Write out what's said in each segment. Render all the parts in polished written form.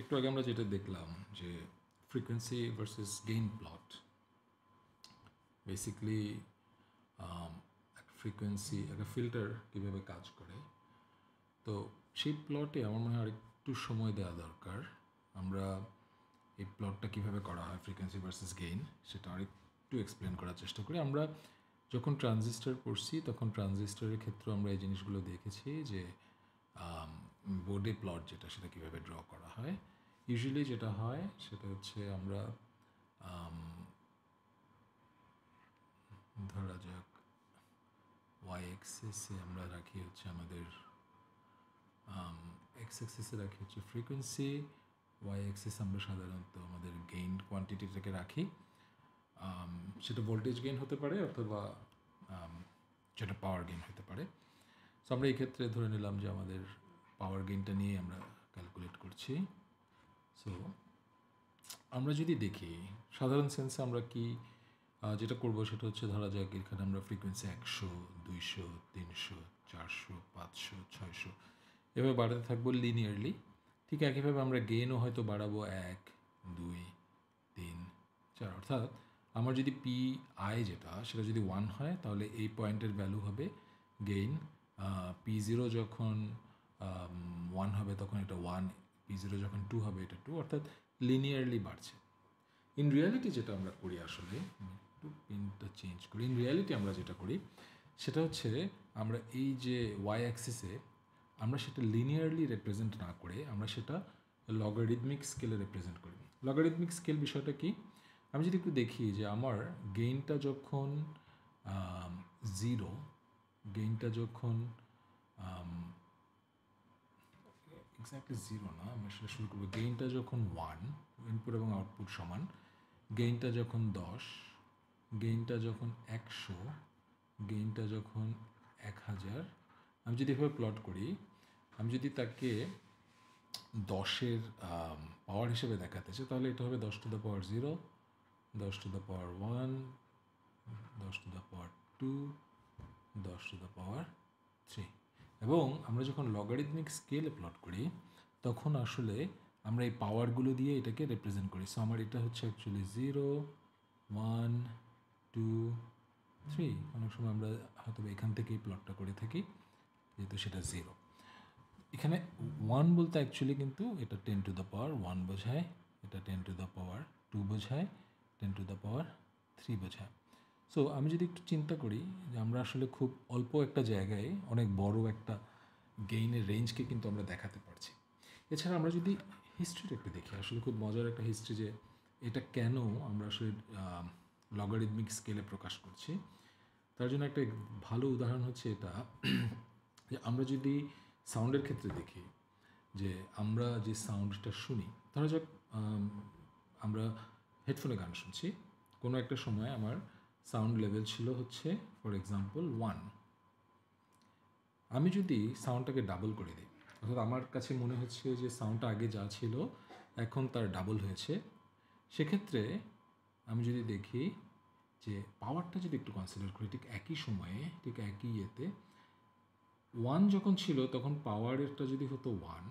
একটু আগে আমরা যেটা দেখলাম যে frequency versus gain plot basically একটা ফ্রিকোয়েন্সি একটা ফিল্টার কীভাবে কাজ করে। তো সেই প্লটে আমার মনে হয় আরেকটু সময় দেওয়া দরকার। আমরা এই প্লটটা কীভাবে করা হয় ফ্রিকোয়েন্সি ভার্সেস গেইন সেটা আরেকটু এক্সপ্লেন করার চেষ্টা করি। আমরা যখন ট্রানজিস্টর পড়ছি তখন ট্রানজিস্টরের ক্ষেত্রে আমরা এই জিনিসগুলো দেখেছি যে বোর্ডে প্লট যেটা সেটা কীভাবে ড্র করা হয়। ইউজুয়ালি যেটা হয় সেটা হচ্ছে আমরা ধরা যাক ওয়াই এক্সিসে আমরা রাখি হচ্ছে আমাদের এক্স এক্সিসে রাখি হচ্ছে ফ্রিকোয়েন্সি, ওয়াই এক্সিস আমরা সাধারণত আমাদের গেইন কোয়ান্টিটিটাকে রাখি। সেটা ভোল্টেজ গেইন হতে পারে অথবা যেটা পাওয়ার গেইন হতে পারে। সো আমরা এই ক্ষেত্রে ধরে নিলাম যে আমাদের পাওয়ার গেইনটা নিয়ে আমরা ক্যালকুলেট করছি। সো আমরা যদি দেখি সাধারণ সেন্সে আমরা কি যেটা করবো সেটা হচ্ছে ধরা যাক এখানে আমরা ফ্রিকোয়েন্সি 100, 200, 300, 400, 500, 600 এভাবে বাড়াতে থাকবো লিনিয়ারলি। ঠিক একইভাবে আমরা গেইনও হয়তো বাড়াবো 1, 2, 3, 4। অর্থাৎ আমার যদি পি আই যেটা সেটা যদি 1 হয় তাহলে এই পয়েন্টের ভ্যালু হবে গেইন। P0 যখন 1 হবে তখন এটা 1, P0 যখন 2 হবে এটা 2, অর্থাৎ লিনিয়ারলি বাড়ছে। ইন রিয়ালিটি যেটা আমরা করি আসলে একটু পিনটা চেঞ্জ করি। ইন রিয়ালিটি আমরা যেটা করি সেটা হচ্ছে আমরা এই যে ওয়াই অ্যাক্সিসে আমরা সেটা লিনিয়ারলি রিপ্রেজেন্ট না করে আমরা সেটা লগারিদমিক স্কেলে রিপ্রেজেন্ট করি। লগারিদমিক স্কেল বিষয়টা কি? আমি যদি একটু দেখি যে আমার গেইনটা যখন 0, গেইনটা যখন এক্স্যাক্টলি 0 না, আমি আসলে শুরু করবো গেইনটা যখন 1, ইনপুট এবং আউটপুট সমান, গেইনটা যখন 10, গেইনটা যখন 100, গেইনটা যখন 1000। আমি যদি এভাবে প্লট করি, আমি যদি তাকে 10-এর পাওয়ার হিসেবে দেখাতে চাই তাহলে এটা হবে 10 to the power 0, 10 to the power 1, 10 to the power 2, 10 to the power 3। এবং আমরা যখন লগারিদমিক স্কেলে প্লট করি তখন আসলে আমরা এই পাওয়ারগুলো দিয়ে এটাকে রিপ্রেজেন্ট করি। সো আমার এটা হচ্ছে অ্যাকচুয়ালি 0, 1, 2, 3। অনেক সময় আমরা হয়তো এখান থেকেই প্লটটা করে থাকি যেহেতু সেটা 0। এখানে 1 বলতে অ্যাকচুয়ালি কিন্তু এটা 10 টু দ্য পাওয়ার 1 বোঝায়, এটা 10 টু দ্য পাওয়ার 2 বোঝায়, 10 টু দ্য পাওয়ার 3 বোঝায়। সো আমি যদি একটু চিন্তা করি যে আমরা আসলে খুব অল্প একটা জায়গায় অনেক বড় একটা গেইনের রেঞ্জকে কিন্তু আমরা দেখাতে পারছি। এছাড়া আমরা যদি হিস্ট্রিটা একটু দেখি, আসলে খুব মজার একটা হিস্ট্রি যে এটা কেন আমরা আসলে লগারিদমিক স্কেলে প্রকাশ করছি। তার জন্য একটা ভালো উদাহরণ হচ্ছে এটা যে আমরা যদি সাউন্ডের ক্ষেত্রে দেখি যে আমরা যে সাউন্ডটা শুনি, ধরা যাক আমরা হেডফোনে গান শুনছি, কোনো একটা সময় আমার সাউন্ড লেভেল ছিল হচ্ছে ফর এক্সাম্পল 1। আমি যদি সাউন্ডটাকে ডাবল করে দিই, অর্থাৎ আমার কাছে মনে হচ্ছে যে সাউন্ডটা আগে যা ছিল এখন তার ডাবল হয়েছে, সেক্ষেত্রে আমি যদি দেখি যে পাওয়ারটা যদি একটু কনসিডার করি ঠিক একই সময়ে ঠিক একই ইয়েতে 1 যখন ছিল তখন পাওয়ারেরটা যদি হতো 1,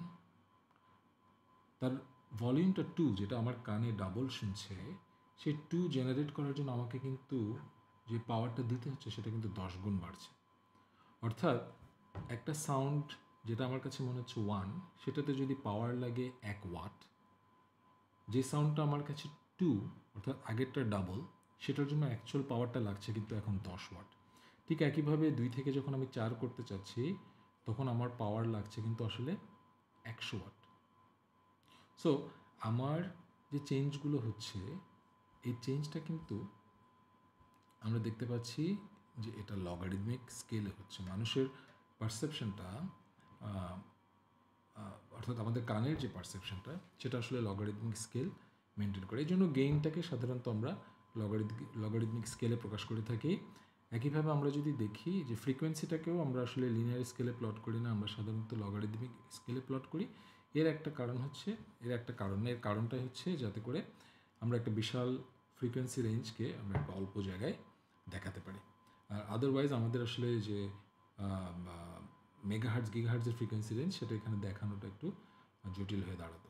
তার ভলিউমটা 2 যেটা আমার কানে ডাবল শুনছে সেই 2 জেনারেট করার জন্য আমাকে কিন্তু যে পাওয়ারটা দিতে হচ্ছে সেটা কিন্তু 10 গুণ বাড়ছে। অর্থাৎ একটা সাউন্ড যেটা আমার কাছে মনে হচ্ছে 1 সেটাতে যদি পাওয়ার লাগে 1 ওয়াট, যে সাউন্ডটা আমার কাছে 2 অর্থাৎ আগেরটা ডাবল সেটার জন্য অ্যাকচুয়াল পাওয়ারটা লাগছে কিন্তু এখন 10 ওয়াট। ঠিক একইভাবে 2 থেকে যখন আমি 4 করতে চাচ্ছি তখন আমার পাওয়ার লাগছে কিন্তু আসলে 100 ওয়াট। সো আমার যে চেঞ্জগুলো হচ্ছে এই চেঞ্জটা কিন্তু আমরা দেখতে পাচ্ছি যে এটা লগারিদমিক স্কেলে হচ্ছে। মানুষের পারসেপশনটা অর্থাৎ আমাদের কানের যে পারসেপশনটা সেটা আসলে লগারিদমিক স্কেল মেনটেন করে। এই জন্য গেইনটাকে সাধারণত আমরা লগারিদমিক স্কেলে প্রকাশ করে থাকি। একইভাবে আমরা যদি দেখি যে ফ্রিকোয়েন্সিটাকেও আমরা আসলে লিনিয়ার স্কেলে প্লট করি না, আমরা সাধারণত লগারিদমিক স্কেলে প্লট করি। এর কারণটাই হচ্ছে যাতে করে আমরা একটা বিশাল ফ্রিকোয়েন্সি রেঞ্জকে আমরা একটা অল্প জায়গায় দেখাতে পারি। আর আদারওয়াইজ আমাদের আসলে যে মেগাহার্টজ গিগাহার্টজের ফ্রিকোয়েন্সি রেঞ্জ সেটা এখানে দেখানোটা একটু জটিল হয়ে দাঁড়াতো।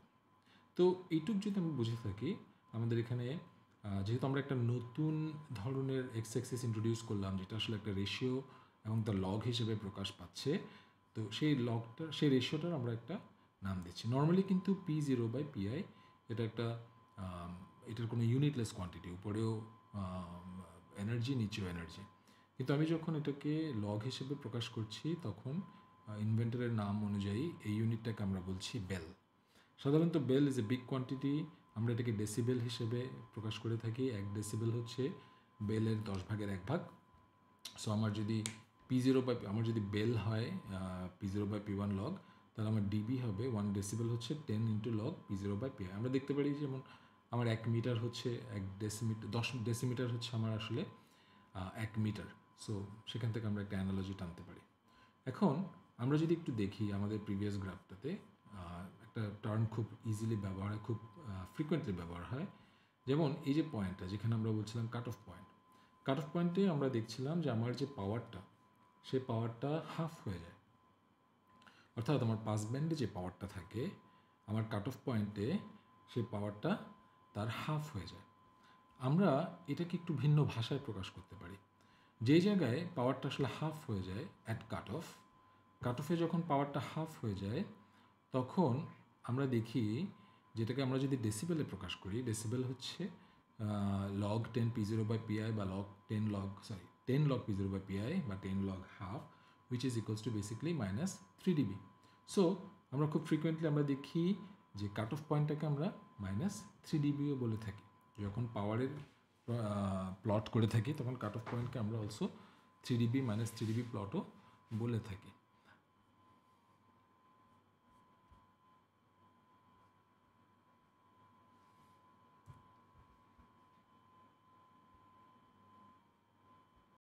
তো এইটুক যদি আমি বুঝে থাকি, আমাদের এখানে যেহেতু আমরা একটা নতুন ধরনের এক্স অ্যাক্সিস ইন্ট্রোডিউস করলাম, যেটা আসলে একটা রেশিও এবং তার লগ হিসেবে প্রকাশ পাচ্ছে, তো সেই রেশিওটার আমরা একটা নাম দিচ্ছি। নর্মালি কিন্তু P0/Pi এটা একটা এটার কোনো ইউনিটলেস কোয়ান্টিটি, উপরেও এনার্জি, নিচেও এনার্জি। কিন্তু আমি যখন এটাকে লগ হিসেবে প্রকাশ করছি, তখন ইনভেন্টরের নাম অনুযায়ী এই ইউনিটটাকে আমরা বলছি বেল। সাধারণত bell is a big quantity, আমরা এটাকে ডেসিবেল হিসেবে প্রকাশ করে থাকি। 1 ডেসিবেল হচ্ছে বেলের 10/1 সো আমার যদি আমার যদি বেল হয় P0/P1 লগ, তাহলে আমার ডিবি হবে 1 ডেসিবেল হচ্ছে 10 ইন্টু লগ P0/Pi। আমরা দেখতে পারি যেমন আমার 1 মিটার হচ্ছে 1 ডেসিমিটার, 10 ডেসিমিটার হচ্ছে আমার আসলে 1 মিটার। সো সেখান থেকে আমরা একটা অ্যানালজি টানতে পারি। এখন আমরা যদি একটু দেখি আমাদের প্রিভিয়াস গ্রাফটাতে একটা টার্ম খুব ইজিলি ব্যবহার হয়, খুব ফ্রিকোয়েন্টলি ব্যবহার হয়। যেমন এই যে পয়েন্টটা, যেখানে আমরা বলছিলাম cut off point, cut off পয়েন্টে আমরা দেখছিলাম যে আমার যে পাওয়ারটা, সেই পাওয়ারটা হাফ হয়ে যায়। অর্থাৎ আমার পাস ব্যান্ডে যে পাওয়ারটা থাকে, আমার কাট অফ পয়েন্টে সেই পাওয়ারটা তার হাফ হয়ে যায়। আমরা এটাকে একটু ভিন্ন ভাষায় প্রকাশ করতে পারি। যেই জায়গায় পাওয়ারটা আসলে হাফ হয়ে যায় অ্যাট কাট অফে যখন পাওয়ারটা হাফ হয়ে যায়, তখন আমরা দেখি, যেটাকে আমরা যদি ডেসিবেলে প্রকাশ করি, ডেসিবেল হচ্ছে log 10 P0/Pi বা log 10 log P0/Pi বা 10 log half, which is equals to basically -3 dB. So আমরা খুব ফ্রিকোয়েন্টলি আমরা দেখি যে কাট অফ পয়েন্টটাকে আমরা -3 dBও বলে থাকি। যখন পাওয়ারের প্লট করে থাকি, তখন কাট অফ পয়েন্টকে আমরা অলসো 3 dB -3 dB প্লটও বলে থাকি।